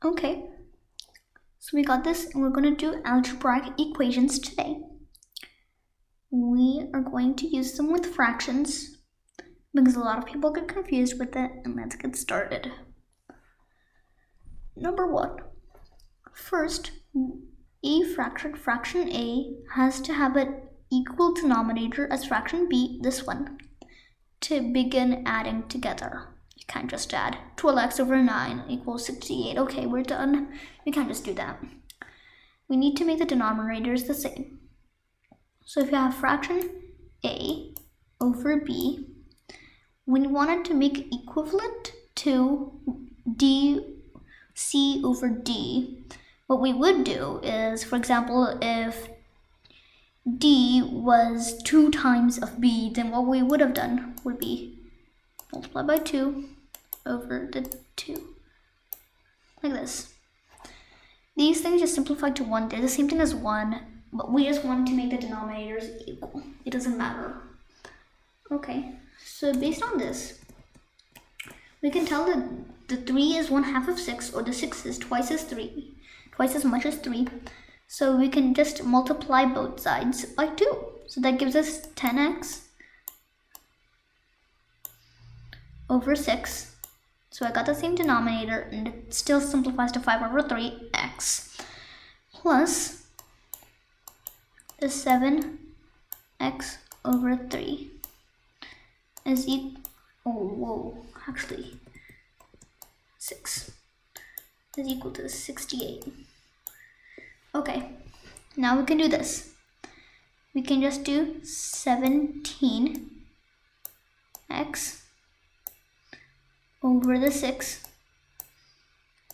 Okay, so we got this, and we're going to do algebraic equations today. We are going to use them with fractions because a lot of people get confused with it, and let's get started. Number 1. First, a fraction A has to have an equal denominator as fraction B, this one, to begin adding together. You can't just add 12x over 9 equals 68. Okay, we're done. We can't just do that. We need to make the denominators the same. So if you have fraction A over B, we want it to make equivalent to C over D. What we would do is, for example, if D was 2 times of B, then what we would have done would be multiply by 2 over the 2, like this. These things just simplify to 1. They're the same thing as 1, but we just want to make the denominators equal. It doesn't matter. Okay, so based on this, we can tell that the 3 is 1/2 of 6, or the 6 is twice as much as 3. So we can just multiply both sides by 2. So that gives us 10x over 6. So I got the same denominator, and it still simplifies to 5 over 3x plus the 7x over 3 is actually 6 is equal to 68. Okay, now we can do this. We can just do 17x over the 6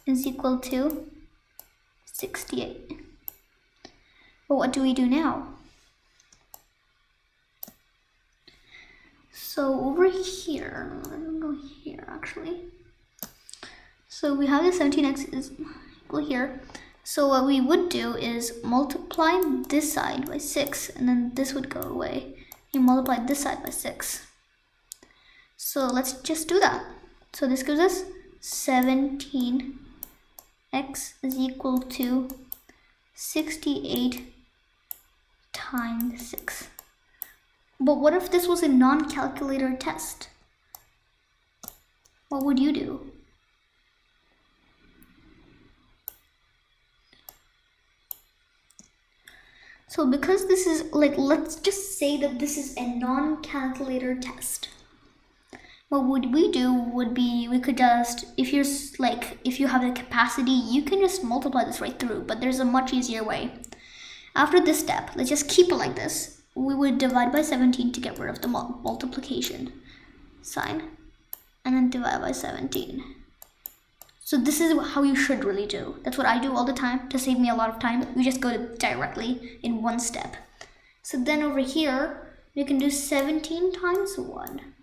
is equal to 68. But what do we do now? So over here, let me go here actually. So we have the 17x is equal here. So what we would do is multiply this side by 6, and then this would go away. You multiply this side by 6. So let's just do that. So this gives us 17x is equal to 68 times 6. But what if this was a non-calculator test? What would you do? So because this is let's just say that this is a non-calculator test. What would we do would be, we could just, if you have the capacity, you can just multiply this right through, but there's a much easier way. After this step, let's just keep it like this. We would divide by 17 to get rid of the multiplication sign, and then divide by 17. So this is how you should really do. That's what I do all the time to save me a lot of time. We just go directly in one step. So then over here, we can do 17 times 1.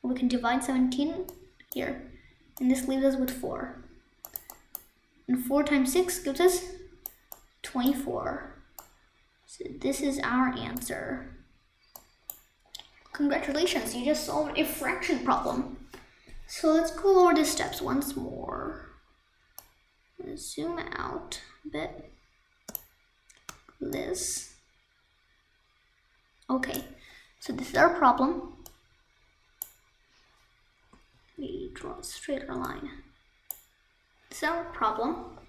We can divide 17 here, and this leaves us with 4. And 4 times 6 gives us 24. So this is our answer. Congratulations, you just solved a fraction problem. So let's go over the steps once more. Let's zoom out a bit. This. Okay, so this is our problem. We draw a straighter line. This is our problem.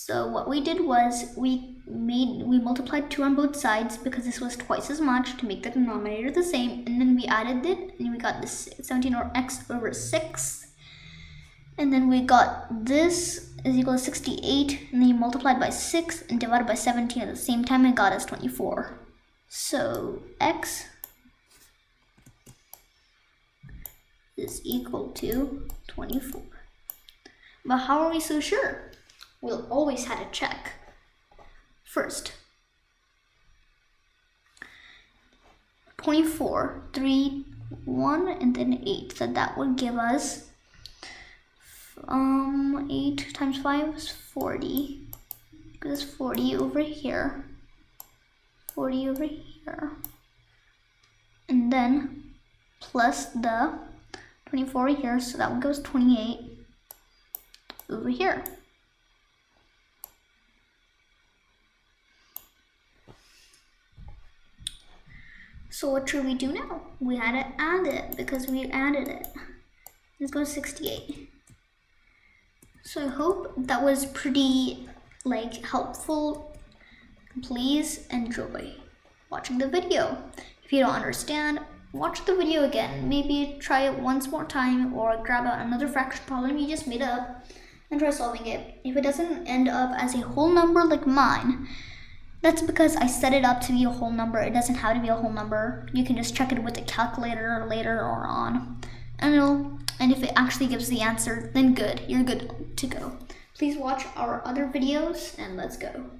So what we did was we multiplied 2 on both sides because this was twice as much to make the denominator the same, and then we added it, and we got this 17 or x over 6, and then we got this is equal to 68, and then you multiplied by 6 and divided by 17 at the same time, and got us 24. So x is equal to 24. But how are we so sure? We'll always have to check. First, 24, 3, 1, and then 8. So that would give us 8 times 5 is 40. Gives us 40 over here. 40 over here. And then plus the 24 here, so that would give us 28 over here. So what should we do now? We had to add it because we added it. Let's go 68. So I hope that was pretty helpful. Please enjoy watching the video. If you don't understand, watch the video again. Maybe try it once more time or grab out another fraction problem you just made up and try solving it. If it doesn't end up as a whole number like mine, that's because I set it up to be a whole number. It doesn't have to be a whole number. You can just check it with the calculator later or on. And if it actually gives the answer, then good. You're good to go. Please watch our other videos and let's go.